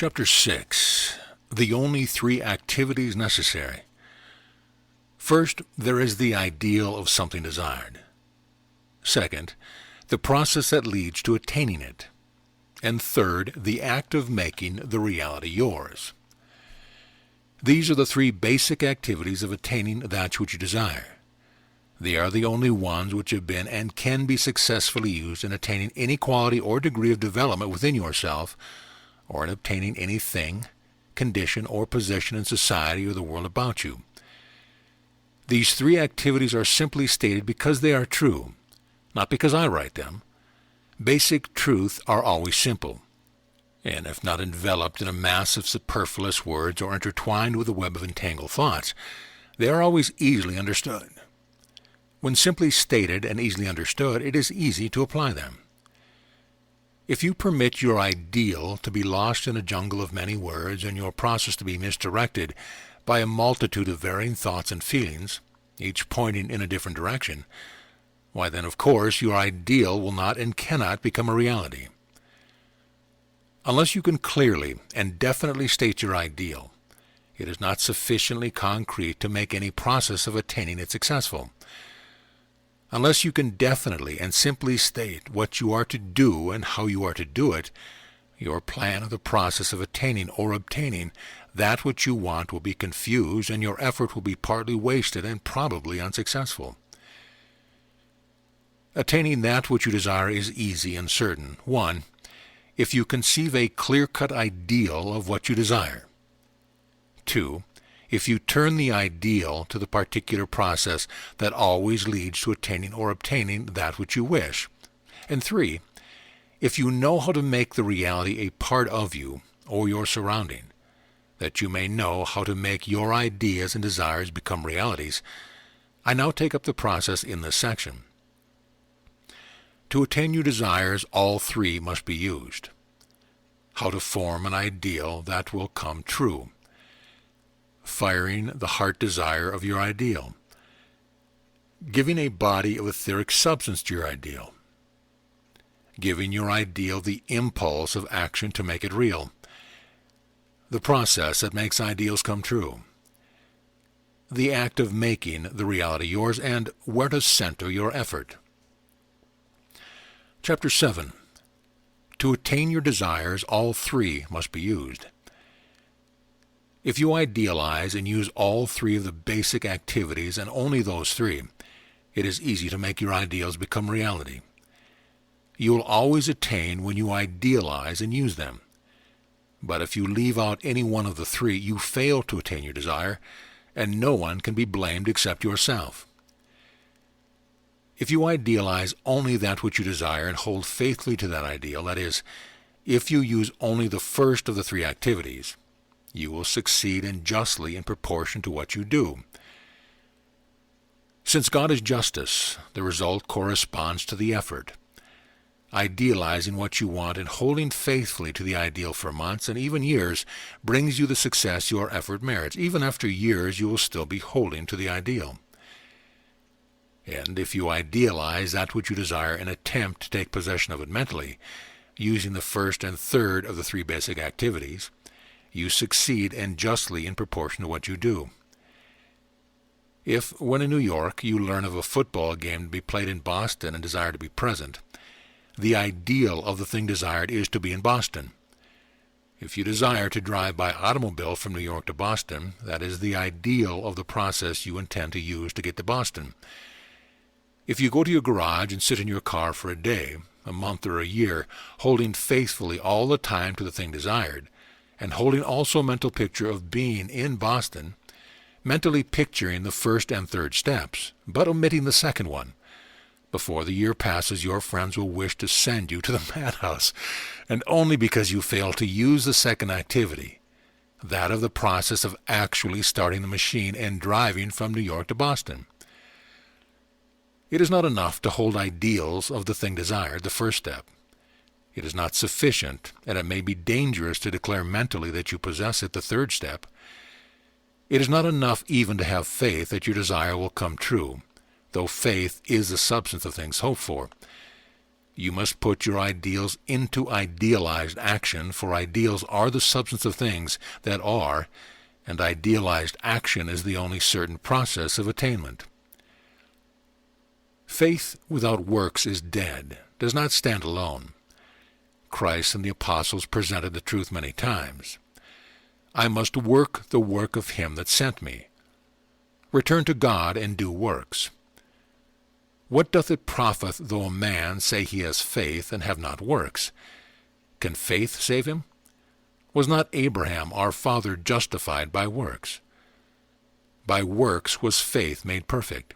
Chapter 6. The only three activities necessary. First, there is the ideal of something desired. Second, the process that leads to attaining it. And third, the act of making the reality yours. These are the three basic activities of attaining that which you desire. They are the only ones which have been and can be successfully used in attaining any quality or degree of development within yourself, or in obtaining anything, condition, or position in society or the world about you. These three activities are simply stated because they are true, not because I write them. Basic truths are always simple, and if not enveloped in a mass of superfluous words or intertwined with a web of entangled thoughts, they are always easily understood. When simply stated and easily understood, it is easy to apply them. If you permit your ideal to be lost in a jungle of many words and your process to be misdirected by a multitude of varying thoughts and feelings, each pointing in a different direction, why then, of course, your ideal will not and cannot become a reality. Unless you can clearly and definitely state your ideal, it is not sufficiently concrete to make any process of attaining it successful. Unless you can definitely and simply state what you are to do and how you are to do it, your plan of the process of attaining or obtaining that which you want will be confused, and your effort will be partly wasted and probably unsuccessful. Attaining that which you desire is easy and certain. 1. If you conceive a clear-cut ideal of what you desire. 2. If you turn the ideal to the particular process that always leads to attaining or obtaining that which you wish. And 3. If you know how to make the reality a part of you or your surrounding, that you may know how to make your ideas and desires become realities. I now take up the process in this section. To attain your desires, all three must be used. How to form an ideal that will come true. Firing the heart desire of your ideal. Giving a body of etheric substance to your ideal. Giving your ideal the impulse of action to make it real. The process that makes ideals come true. The act of making the reality yours, and where to center your effort. Chapter 7. To attain your desires, all three must be used. If you idealize and use all three of the basic activities, and only those three, it is easy to make your ideals become reality. You will always attain when you idealize and use them. But if you leave out any one of the three, you fail to attain your desire, and no one can be blamed except yourself. If you idealize only that which you desire and hold faithfully to that ideal, that is, if you use only the first of the three activities, you will succeed and justly in proportion to what you do. Since God is justice, the result corresponds to the effort. Idealizing what you want and holding faithfully to the ideal for months and even years brings you the success your effort merits. Even after years, you will still be holding to the ideal. And if you idealize that which you desire and attempt to take possession of it mentally, using the first and third of the three basic activities, you succeed and justly in proportion to what you do. If, when in New York, you learn of a football game to be played in Boston and desire to be present, the ideal of the thing desired is to be in Boston. If you desire to drive by automobile from New York to Boston, that is the ideal of the process you intend to use to get to Boston. If you go to your garage and sit in your car for a day, a month, or a year, holding faithfully all the time to the thing desired, and holding also a mental picture of being in Boston, mentally picturing the first and third steps, but omitting the second one, before the year passes, your friends will wish to send you to the madhouse, and only because you fail to use the second activity, that of the process of actually starting the machine and driving from New York to Boston. It is not enough to hold ideals of the thing desired, the first step. It is not sufficient, and it may be dangerous to declare mentally that you possess it, the third step. It is not enough even to have faith that your desire will come true, though faith is the substance of things hoped for. You must put your ideals into idealized action, for ideals are the substance of things that are, and idealized action is the only certain process of attainment. Faith without works is dead, does not stand alone. Christ and the apostles presented the truth many times. I must work the work of him that sent me. Return to God and do works. What doth it profit though a man say he has faith and have not works? Can faith save him? Was not Abraham our father justified by works? By works was faith made perfect.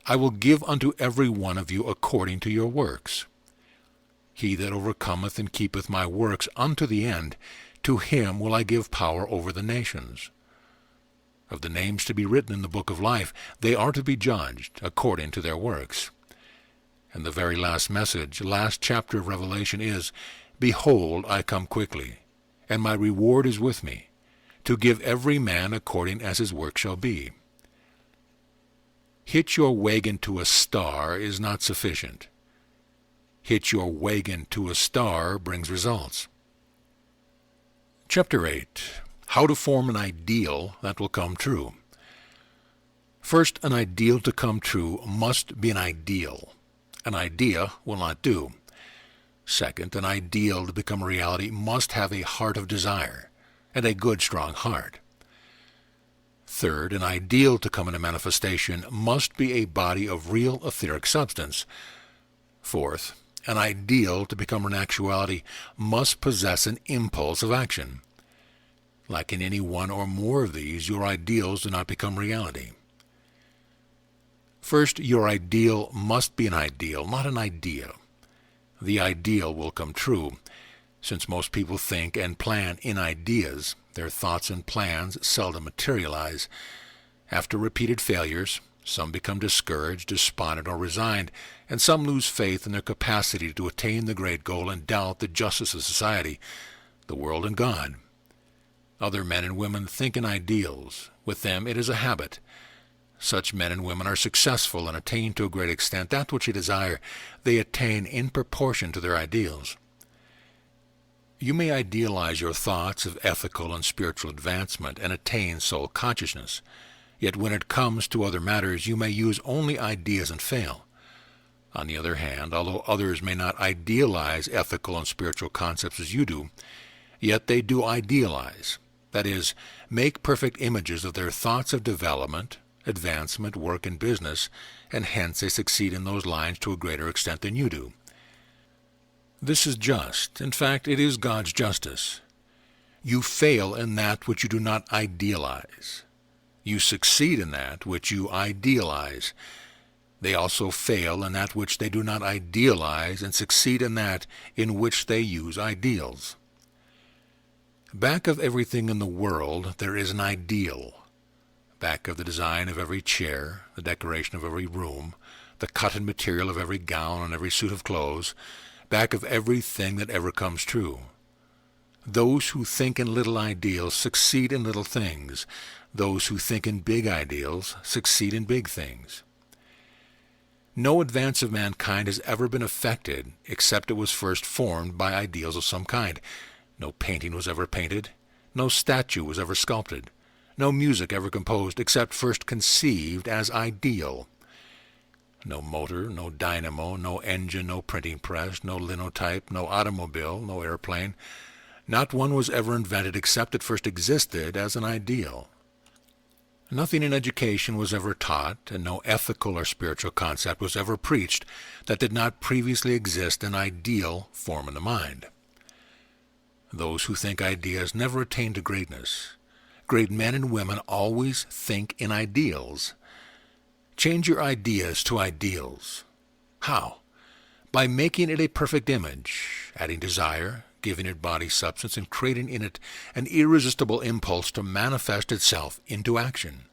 I will give unto every one of you according to your works. He that overcometh and keepeth my works unto the end, to him will I give power over the nations. Of the names to be written in the book of life, they are to be judged according to their works. And the very last message, last chapter of Revelation is, Behold, I come quickly, and my reward is with me, to give every man according as his work shall be. Hitch your wagon to a star is not sufficient. Hitch your wagon to a star brings results. Chapter 8. How to form an ideal that will come true. First, an ideal to come true must be an ideal. An idea will not do. Second, an ideal to become a reality must have a heart of desire, and a good strong heart. Third, an ideal to come into manifestation must be a body of real etheric substance. Fourth, an ideal to become an actuality must possess an impulse of action. Lacking any one or more of these, your ideals do not become reality. First, your ideal must be an ideal, not an idea. The ideal will come true. Since most people think and plan in ideas, their thoughts and plans seldom materialize. After repeated failures, some become discouraged, despondent, or resigned, and some lose faith in their capacity to attain the great goal and doubt the justice of society, the world, and God. Other men and women think in ideals. With them it is a habit. Such men and women are successful and attain to a great extent that which they desire. They attain in proportion to their ideals. You may idealize your thoughts of ethical and spiritual advancement and attain soul consciousness. Yet when it comes to other matters, you may use only ideas and fail. On the other hand, although others may not idealize ethical and spiritual concepts as you do, yet they do idealize. That is, make perfect images of their thoughts of development, advancement, work, and business, and hence they succeed in those lines to a greater extent than you do. This is just. In fact, it is God's justice. You fail in that which you do not idealize. You succeed in that which you idealize. They also fail in that which they do not idealize and succeed in that in which they use ideals. Back of everything in the world there is an ideal. Back of the design of every chair, the decoration of every room, the cut and material of every gown and every suit of clothes, back of everything that ever comes true. Those who think in little ideals succeed in little things. Those who think in big ideals succeed in big things. No advance of mankind has ever been effected except it was first formed by ideals of some kind. No painting was ever painted. No statue was ever sculpted. No music ever composed except first conceived as ideal. No motor, no dynamo, no engine, no printing press, no linotype, no automobile, no airplane. Not one was ever invented except it first existed as an ideal. Nothing in education was ever taught, and no ethical or spiritual concept was ever preached that did not previously exist in ideal form in the mind. Those who think ideas never attain to greatness. Great men and women always think in ideals. Change your ideas to ideals. How? By making it a perfect image, adding desire, giving it body substance, and creating in it an irresistible impulse to manifest itself into action.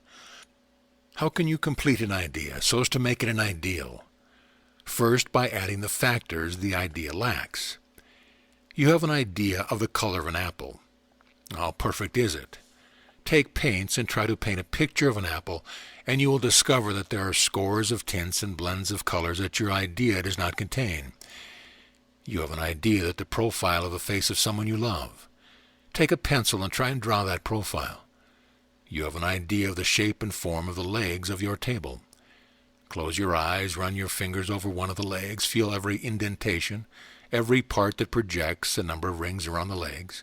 How can you complete an idea so as to make it an ideal? First, by adding the factors the idea lacks. You have an idea of the color of an apple. How perfect is it? Take paints and try to paint a picture of an apple, and you will discover that there are scores of tints and blends of colors that your idea does not contain. You have an idea that the profile of the face of someone you love. Take a pencil and try and draw that profile. You have an idea of the shape and form of the legs of your table. Close your eyes, run your fingers over one of the legs, feel every indentation, every part that projects the number of rings around the legs.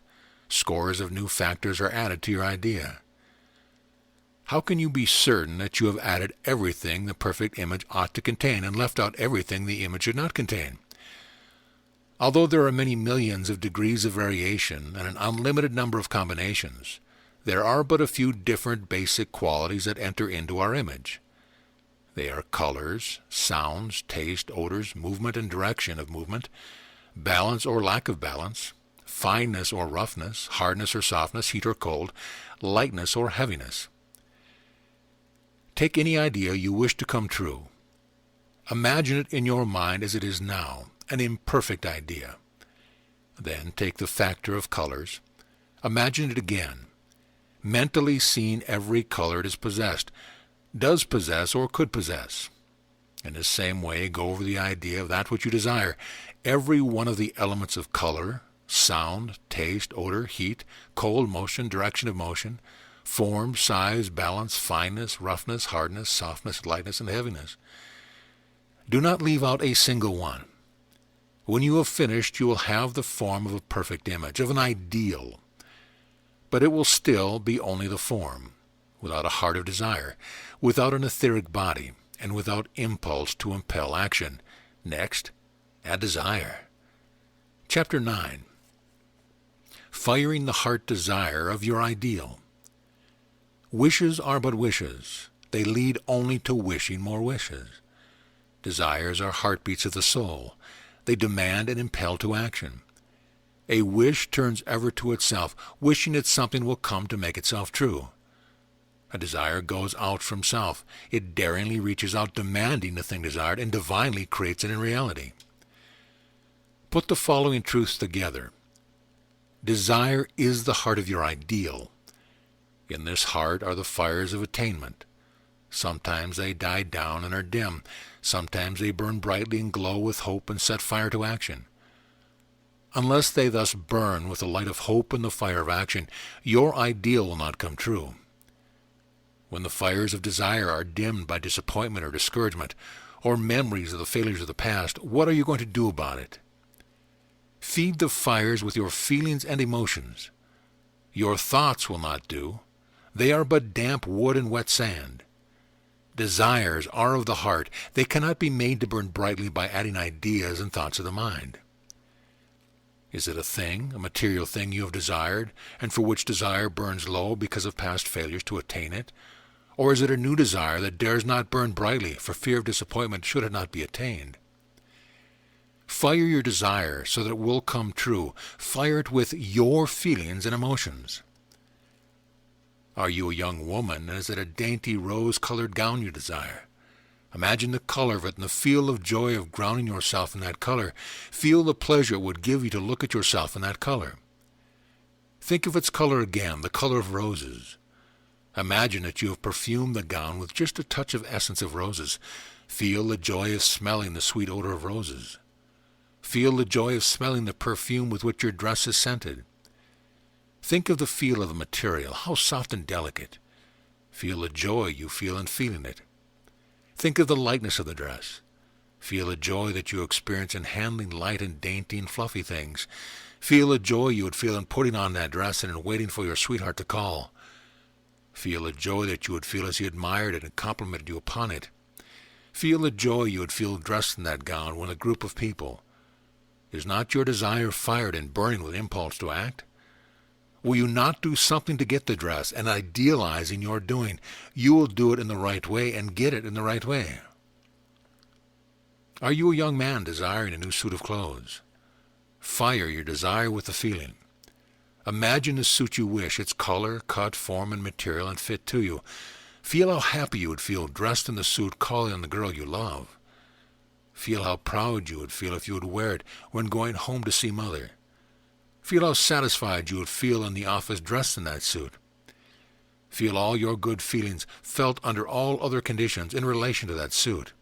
Scores of new factors are added to your idea. How can you be certain that you have added everything the perfect image ought to contain and left out everything the image should not contain? Although there are many millions of degrees of variation and an unlimited number of combinations, there are but a few different basic qualities that enter into our image. They are colors, sounds, taste, odors, movement and direction of movement, balance or lack of balance, fineness or roughness, hardness or softness, heat or cold, lightness or heaviness. Take any idea you wish to come true. Imagine it in your mind as it is now, an imperfect idea. Then take the factor of colors. Imagine it again. Mentally seeing every color it is possessed, does possess or could possess. In the same way, go over the idea of that which you desire. Every one of the elements of color, sound, taste, odor, heat, cold, motion, direction of motion, form, size, balance, fineness, roughness, hardness, softness, lightness, and heaviness. Do not leave out a single one. When you have finished, you will have the form of a perfect image, of an ideal. But it will still be only the form, without a heart of desire, without an etheric body, and without impulse to impel action. Next, add desire. Chapter 9. Firing the heart desire of your ideal. Wishes are but wishes. They lead only to wishing more wishes. Desires are heartbeats of the soul. They demand and impel to action. A wish turns ever to itself, wishing that something will come to make itself true. A desire goes out from self. It daringly reaches out, demanding the thing desired, and divinely creates it in reality. Put the following truths together. Desire is the heart of your ideal. In this heart are the fires of attainment. Sometimes they die down and are dim. Sometimes they burn brightly and glow with hope and set fire to action. Unless they thus burn with the light of hope and the fire of action, your ideal will not come true. When the fires of desire are dimmed by disappointment or discouragement, or memories of the failures of the past, what are you going to do about it? Feed the fires with your feelings and emotions. Your thoughts will not do. They are but damp wood and wet sand. Desires are of the heart. They cannot be made to burn brightly by adding ideas and thoughts of the mind. Is it a thing, a material thing you have desired, and for which desire burns low because of past failures to attain it? Or is it a new desire that dares not burn brightly for fear of disappointment should it not be attained? Fire your desire so that it will come true. Fire it with your feelings and emotions. Are you a young woman, and is it a dainty rose-colored gown you desire? Imagine the color of it and the feel of joy of grounding yourself in that color. Feel the pleasure it would give you to look at yourself in that color. Think of its color again, the color of roses. Imagine that you have perfumed the gown with just a touch of essence of roses. Feel the joy of smelling the sweet odor of roses. Feel the joy of smelling the perfume with which your dress is scented. Think of the feel of the material, how soft and delicate. Feel the joy you feel in feeling it. Think of the lightness of the dress. Feel the joy that you experience in handling light and dainty and fluffy things. Feel the joy you would feel in putting on that dress and in waiting for your sweetheart to call. Feel the joy that you would feel as he admired it and complimented you upon it. Feel the joy you would feel dressed in that gown when a group of people. Is not your desire fired and burning with impulse to act? Will you not do something to get the dress, and idealizing your doing, you will do it in the right way and get it in the right way? Are you a young man desiring a new suit of clothes? Fire your desire with the feeling. Imagine the suit you wish, its color, cut, form, and material, and fit to you. Feel how happy you would feel dressed in the suit calling on the girl you love. Feel how proud you would feel if you would wear it when going home to see mother. Feel how satisfied you would feel in the office dressed in that suit. Feel all your good feelings felt under all other conditions in relation to that suit.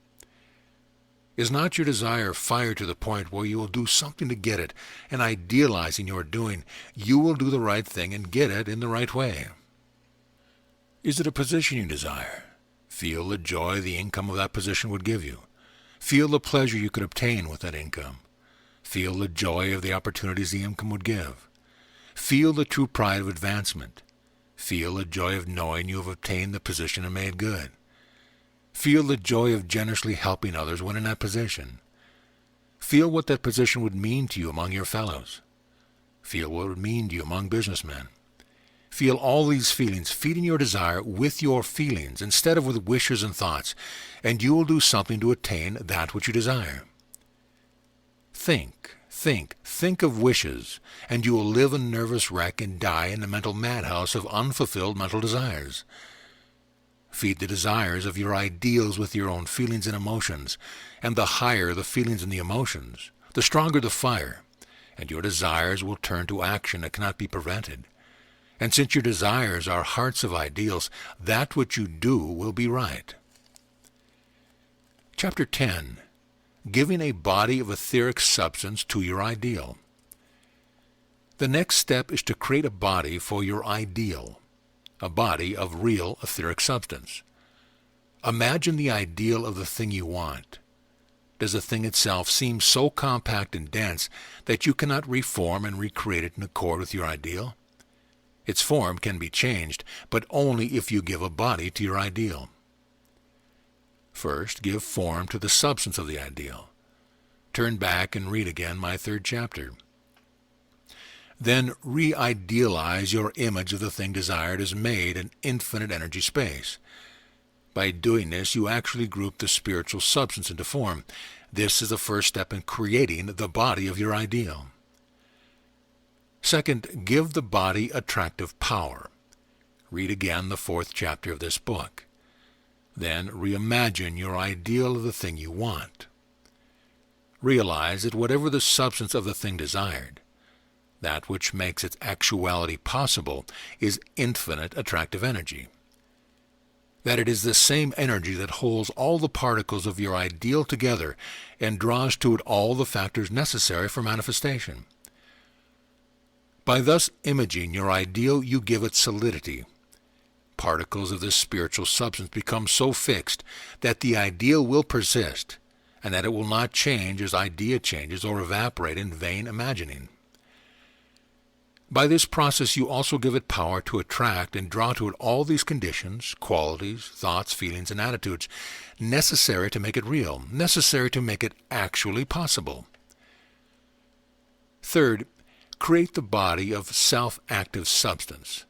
Is not your desire fired to the point where you will do something to get it, and idealizing your doing, you will do the right thing and get it in the right way? Is it a position you desire? Feel the joy the income of that position would give you. Feel the pleasure you could obtain with that income. Feel the joy of the opportunities the income would give. Feel the true pride of advancement. Feel the joy of knowing you have obtained the position and made good. Feel the joy of generously helping others when in that position. Feel what that position would mean to you among your fellows. Feel what it would mean to you among businessmen. Feel all these feelings, feeding your desire with your feelings instead of with wishes and thoughts, and you will do something to attain that which you desire. Think of wishes, and you will live a nervous wreck and die in the mental madhouse of unfulfilled mental desires. Feed the desires of your ideals with your own feelings and emotions, and the higher the feelings and the emotions, the stronger the fire, and your desires will turn to action that cannot be prevented. And since your desires are hearts of ideals, that which you do will be right. Chapter 10. Giving a body of etheric substance to your ideal. The next step is to create a body for your ideal, a body of real etheric substance. Imagine the ideal of the thing you want. Does the thing itself seem so compact and dense that you cannot reform and recreate it in accord with your ideal? Its form can be changed, but only if you give a body to your ideal. First, give form to the substance of the ideal. Turn back and read again my 3rd chapter. Then re-idealize your image of the thing desired as made in infinite energy space. By doing this, you actually group the spiritual substance into form. This is the first step in creating the body of your ideal. Second, give the body attractive power. Read again the 4th chapter of this book. Then reimagine your ideal of the thing you want. Realize that whatever the substance of the thing desired, that which makes its actuality possible is infinite attractive energy. That it is the same energy that holds all the particles of your ideal together and draws to it all the factors necessary for manifestation. By thus imaging your ideal, you give it solidity. Particles of this spiritual substance become so fixed that the ideal will persist, and that it will not change as idea changes or evaporate in vain imagining. By this process you also give it power to attract and draw to it all these conditions, qualities, thoughts, feelings, and attitudes necessary to make it real, necessary to make it actually possible. Third, create the body of self-active substance.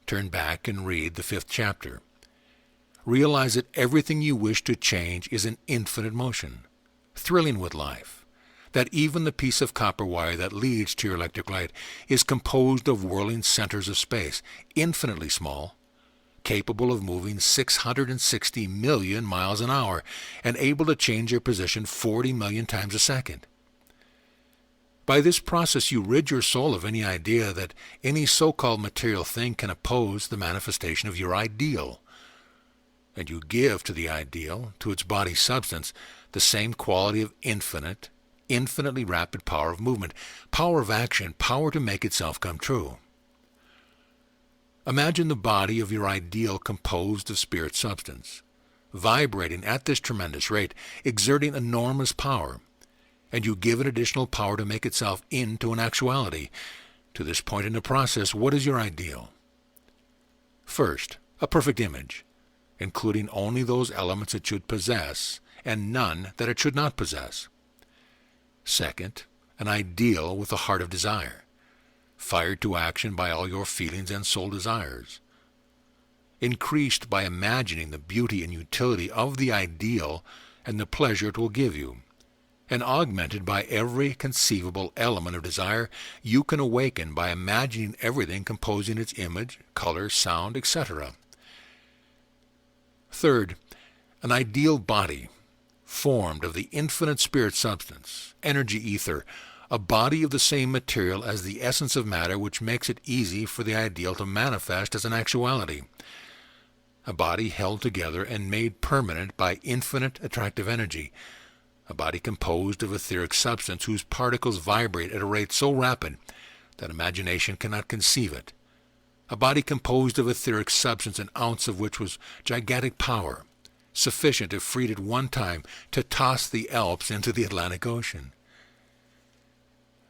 Turn back and read the 5th chapter. Realize that everything you wish to change is in infinite motion, thrilling with life. That even the piece of copper wire that leads to your electric light is composed of whirling centers of space, infinitely small, capable of moving 660 million miles an hour, and able to change their position 40 million times a second. By this process you rid your soul of any idea that any so-called material thing can oppose the manifestation of your ideal, and you give to the ideal, to its body substance, the same quality of infinitely rapid power of movement, power of action, power to make itself come true. Imagine the body of your ideal composed of spirit substance, vibrating at this tremendous rate, exerting enormous power, and you give it additional power to make itself into an actuality. To this point in the process, what is your ideal? First, a perfect image, including only those elements it should possess, and none that it should not possess. Second, an ideal with a heart of desire, fired to action by all your feelings and soul desires, increased by imagining the beauty and utility of the ideal and the pleasure it will give you, and augmented by every conceivable element of desire you can awaken by imagining everything composing its image, color, sound, etc. Third, an ideal body, formed of the infinite spirit substance, energy ether, a body of the same material as the essence of matter, which makes it easy for the ideal to manifest as an actuality. A body held together and made permanent by infinite attractive energy. A body composed of etheric substance whose particles vibrate at a rate so rapid that imagination cannot conceive it. A body composed of etheric substance, an ounce of which was gigantic power, sufficient, if freed at one time, to toss the Alps into the Atlantic Ocean.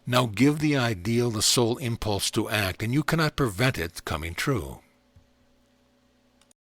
Now give the ideal the sole impulse to act, and you cannot prevent it coming true.